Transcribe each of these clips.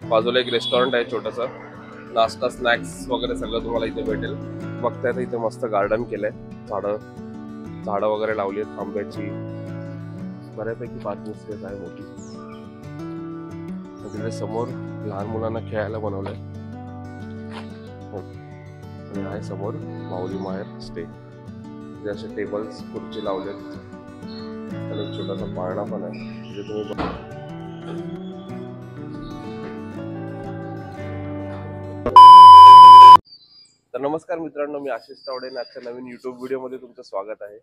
बाजूला एक रेस्टॉरंट आहे छोटंसं, नाश्ता स्नॅक्स वगैरे सगळं तुम्हाला इथे भेटेल. बघताय तर इथे मस्त गार्डन केलंय, झाडं वगैरे लावली आहेत आंब्याची. बऱ्यापैकी पार्किंग स्पेस आहे मोठी. तिकडे समोर लहान मुलांना खेळायला बनवलंय आणि आहे समोर माऊली माहेर स्टे. जे असे टेबल्स खुर्ची लावलेत आणि एक छोटासा पाळणा पण आहे जे तुम्ही. तर नमस्कार मित्रांनो, मी आशिष तावडे आणि आजच्या नवीन युट्यूब व्हिडिओमध्ये तुमचं स्वागत आहे.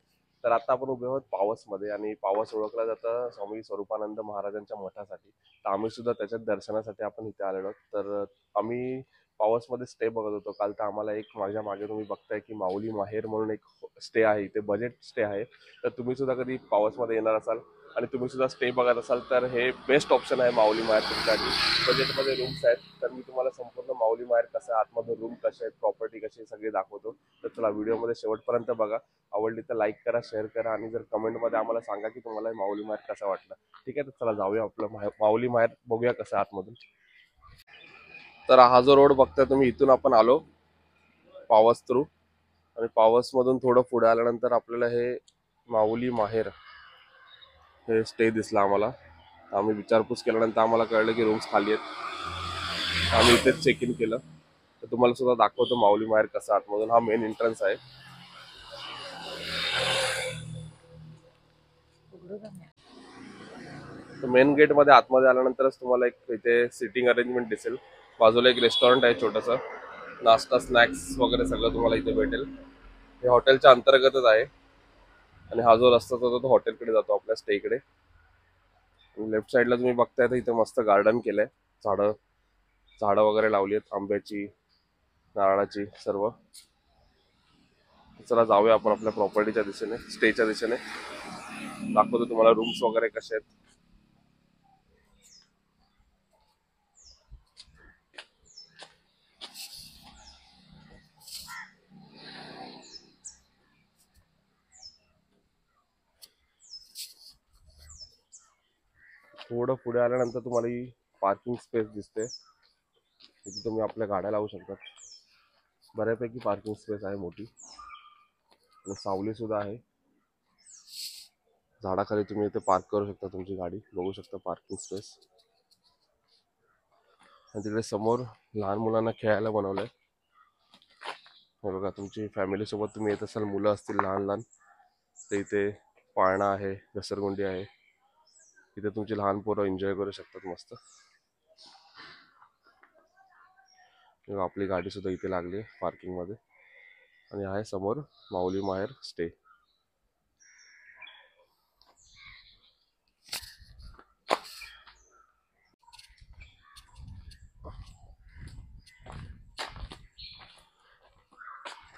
तर आता आपण उभे आहोत पावसमध्ये आणि पावस ओळखला जातं स्वामी स्वरूपानंद महाराजांच्या मठासाठी. तर आम्ही सुद्धा त्याच्यात दर्शनासाठी आपण इथे आलेलो आहोत. तर आम्ही पावसमध्ये स्टे बघत होतो काल. तर आम्हाला एक माझ्या मागे तुम्ही बघताय की माऊली माहेर म्हणून एक स्टे आहे, इथे बजेट स्टे आहे. तर तुम्ही सुद्धा कधी पावसमध्ये येणार असाल आणि तुम्ही सुद्धा स्टे बघत असाल तर हे बेस्ट ऑप्शन आहे माऊली माहेर तुमच्यासाठी. बजेटमध्ये रूम्स आहेत. तर मी तुम्हाला संपूर्ण माऊली माहेर कसं आहे, आतमध्ये रूम कसे आहेत, प्रॉपर्टी कशी आहे, सगळे दाखवतो. तर चला व्हिडिओमध्ये शेवटपर्यंत बघा. आवडली तर लाईक करा, शेअर करा आणि जर कमेंटमध्ये आम्हाला सांगा की तुम्हाला माऊली माहेर कसा वाटला. ठीक आहे, तर चला जाऊया आपलं माऊली माहेर बघूया कसं आतमधून. तर हा जो रोड बघताय तुम्ही, इथून आपण आलो पावस थ्रू आणि पावसमधून थोडं पुढे आल्यानंतर आपल्याला हे माऊली माहेर हे स्टे दिसला आम्हाला. आम्ही विचारपूस केल्यानंतर आम्हाला कळलं की रूम्स खाली आहेत. आम्ही इथेच चेक इन केलं. तर तुम्हाला सुद्धा दाखवतो माऊली माहेर कसं आतमधून. हा मेन एंट्रन्स आहे. तर मेन गेट मध्ये आतमध्ये आल्यानंतरच तुम्हाला एक इथे सिटिंग अरेंजमेंट दिसेल. बाजूला एक रेस्टॉरंट आहे छोटंसं, नाश्ता स्नॅक्स वगैरे सगळं तुम्हाला इथे भेटेल. हे हॉटेलच्या अंतर्गतच आहे आणि हा जो रस्ता जातो तो हॉटेलकडे जातो आपल्या स्टेकडे. लेफ्ट साईडला तुम्ही बघताय तर इथे मस्त गार्डन केलंय, झाडं झाडं वगैरे लावली आहेत आंब्याची, नारळाची सर्व. चला जाऊया आपण आपल्या प्रॉपर्टीच्या दिशेने, स्टेच्या दिशेने. दाखवतो तुम्हाला रूम्स वगैरे कसे आहेत. थोडं पुढे आल्यानंतर तुम्हाला ही पार्किंग स्पेस दिसते. इथे तुम्ही आपल्या गाड्या लावू शकता. बऱ्यापैकी पार्किंग स्पेस आहे मोठी आणि सावली सुद्धा आहे. झाडाखाली तुम्ही इथे पार्क करू शकता तुमची गाडी. बघू शकता पार्किंग स्पेस. आणि तिकडे समोर लहान मुलांना खेळायला बनवलंय. हे बघा, तुमची फॅमिली सोबत तुम्ही येत असाल, मुलं असतील लहान लहान, तर इथे पाळणा आहे, घसरगुंडी आहे. इथे तुमची लहान पोरं एन्जॉय करू शकतात मस्त. आपली गाडी सुद्धा इथे लागली आहे पार्किंग मध्ये आणि आहे समोर माऊली माहेर स्टे.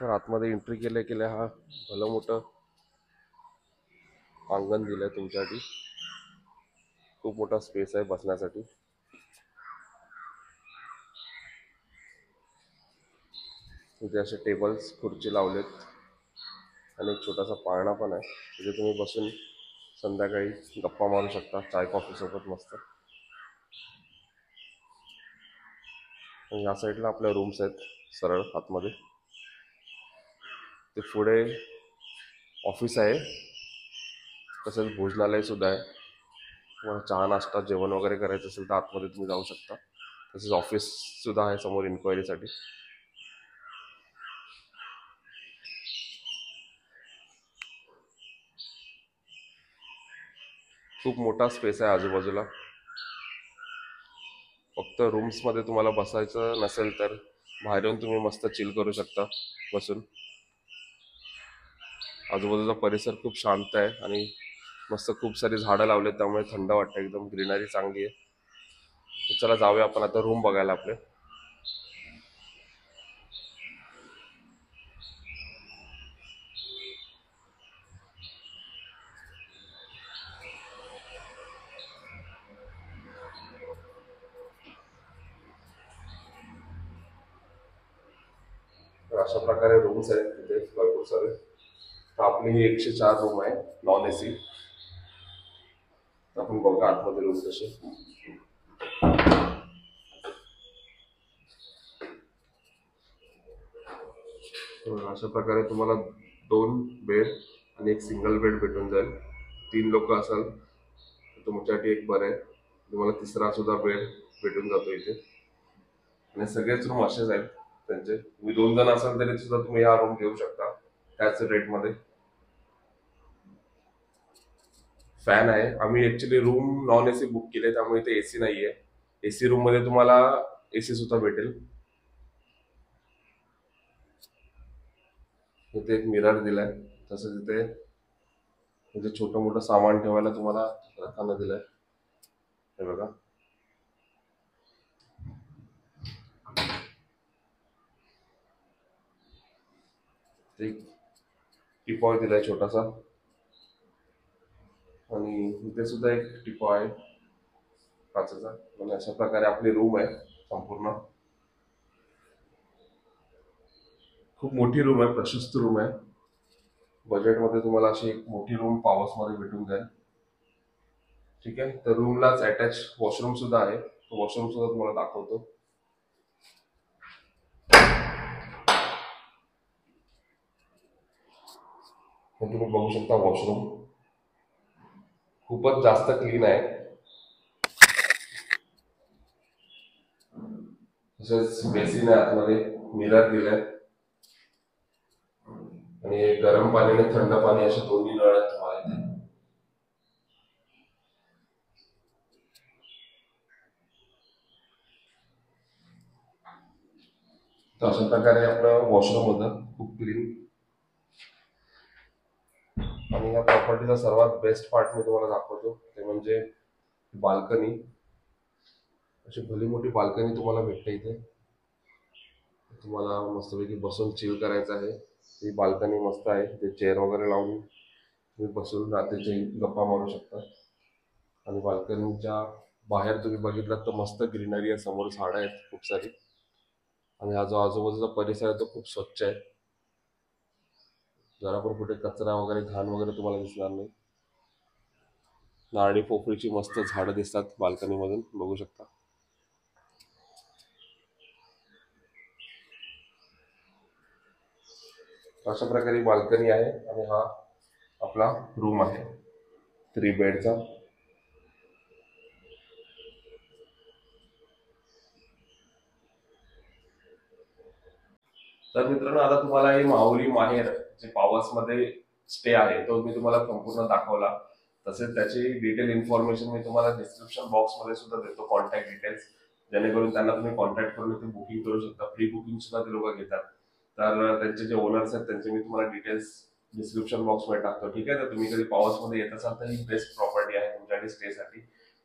तर आतमध्ये एंट्री केल्या केल्या हा भलं मोठं अंगण दिलंय तुमच्यासाठी. खूप मोठा स्पेस आहे बसण्यासाठी. इथे असे टेबल्स खुर्ची लावलेत आणि एक छोटासा पाळणा पण आहे, तिथे तुम्ही बसून संध्याकाळी गप्पा मारू शकता चाय कॉफी सोबत मस्त. आणि या साईडला आपल्या रूम्स आहेत सरळ आतमध्ये. ते पुढे ऑफिस आहे, तसंच भोजनालय सुद्धा आहे. तुम्हाला चहा नाश्ता जेवण वगैरे करायचं असेल तर आतमध्ये तुम्ही जाऊ शकता. तसेच ऑफिस सुद्धा आहे समोर इन्क्वायरीसाठी. खूप मोठा स्पेस आहे आजूबाजूला. फक्त रूम्समध्ये तुम्हाला बसायचं नसेल तर बाहेर येऊन तुम्ही मस्त चिल करू शकता बसून. आजूबाजूचा परिसर खूप शांत आहे आणि मस्त खूप सारी झाडं लावलेत, त्यामुळे थंड वाटतं, एकदम ग्रीनरी चांगली आहे. तर चला जाऊया आपण आता रूम बघायला आपले. तर अशा प्रकारे रूम्स आहेत तिथे भरपूर सारे. तर आपली ही 104 रूम आहे, नॉन एसी. आपण बघा आतमध्ये रूम कसे. अशा प्रकारे तुम्हाला 2 बेड आणि एक सिंगल बेड भेटून जाईल. 3 लोक असाल तर तुमच्यासाठी एक बरं आहे. तुम्हाला तिसरा सुद्धा बेड भेटून जातो इथे. आणि सगळेच रूम असेच आहेत त्यांचे. तुम्ही 2 जण असाल तरी सुद्धा तुम्ही हा रूम घेऊ शकता त्याच रेटमध्ये. फॅन आहे. आम्ही actually room non AC book केले त्यामुळे इथे एसी नाहीये. एसी रूम मध्ये तुम्हाला एसी सुद्धा भेटेल. इथे एक मिरर दिलाय. तसंच इथे म्हणजे छोटं मोठं सामान ठेवायला तुम्हाला रखाना दिलाय. हे बघा. एक टिपॉय दिलाय छोटासा आणि इथे सुद्धा एक टिपॉय आहे काचेचा. आणि अशा प्रकारे आपली रूम आहे संपूर्ण. खूप मोठी रूम आहे, प्रशस्त रूम आहे. बजेटमध्ये तुम्हाला अशी एक मोठी रूम पॉवर्स मध्ये भेटून जाईल. ठीक आहे. तर रूमलाच अटॅच वॉशरूम सुद्धा आहे. तो वॉशरूम सुद्धा तुम्हाला दाखवतो. हे तुम्ही बघू शकता वॉशरूम खूपच जास्त क्लीन आहे. तसेच बेसिन आहे आतमध्ये, मिरर दिलाय आणि गरम पाणी आणि थंड पाणी असे दोन्ही नळ आहेत तुम्हाला इथे. तर अशा प्रकारे आपलं वॉशरूम होतं खूप क्लीन. आणि या प्रॉपर्टीचा सर्वात बेस्ट पार्ट मी तुम्हाला दाखवतो ते म्हणजे बाल्कनी. अशी भली मोठी बाल्कनी तुम्हाला भेटते इथे. तुम्हाला मस्तपैकी बसून चिल करायचं आहे. ही बाल्कनी मस्त आहे. ते चेअर वगैरे लावून तुम्ही बसून रात्रीचे गप्पा मारू शकता. आणि बाल्कनीच्या बाहेर तुम्ही बघितलात तर मस्त ग्रीनरी आहे. समोर झाडं आहेत खूप सारी. आणि हा जो आजूबाजूचा परिसर आहे तो खूप स्वच्छ आहे. जरा पण कुठे कचरा वगैरे घाण वगैरे तुम्हाला दिसणार नाही. नारळी पोफळीची मस्त झाडं दिसतात बाल्कनी मधून बघू शकता. अशा प्रकारे बाल्कनी आहे आणि हा आपला रूम आहे 3 बेडचा. तर मित्रांनो आता तुम्हाला हे माहुली माहेर जे पावस मध्ये स्टे आहे तो मी तुम्हाला संपूर्ण दाखवला. तसेच त्याची डिटेल इन्फॉर्मेशन मी तुम्हाला डिस्क्रिप्शन बॉक्स मध्ये सुद्धा देतो, कॉन्टॅक्ट डिटेल्स. जेणेकरून त्यांना तुम्ही कॉन्टॅक्ट करून ते बुकिंग करू शकता. फ्री बुकिंग सुद्धा ते लोक घेतात. तर त्यांचे जे ओनर्स आहेत त्यांचे मी तुम्हाला डिटेल्स डिस्क्रिप्शन बॉक्स मध्ये टाकतो. ठीक आहे. तर तुम्ही कधी पावस मध्ये येत असाल तर ही बेस्ट प्रॉपर्टी आहे तुमच्याकडे स्टेसाठी.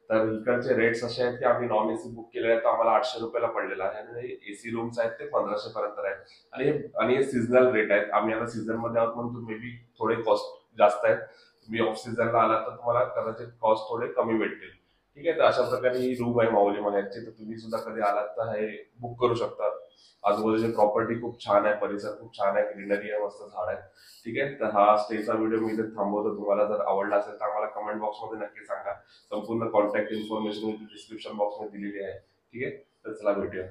तर इकडचे रेट्स असे आहेत की आम्ही नॉन एसी बुक केलेले आहेत तर आम्हाला 800 रुपयाला पडलेला आहे आणि एसी रूम्स आहेत ते 1500 पर्यंत आहेत. आणि हे सीझनल रेट आहेत. आम्ही आता सीझन मध्ये आहोत म्हणून मे बी थोडे कॉस्ट जास्त आहेत. तुम्ही ऑफ सीझनला आलात तर तुम्हाला कदाचित कॉस्ट थोडे कमी भेटतील. ठीक आहे. तर अशा प्रकारे ही रूम आहे माऊली माहेरची. तर तुम्ही सुद्धा कधी आलात तर हे बुक करू शकता. आजूबाजूची प्रॉपर्टी खूप छान आहे, परिसर खूप छान आहे, ग्रीनरी आहे, मस्त झाड आहे. ठीक आहे. तर हा स्टेचा व्हिडिओ मी इथे थांबवतो. तुम्हाला जर आवडला असेल तर आम्हाला कमेंट बॉक्समध्ये नक्की सांगा. संपूर्ण कॉन्टॅक्ट इन्फॉर्मेशन मी डिस्क्रिप्शन बॉक्समध्ये दिलेली आहे. ठीक आहे. तर चला भेटूया.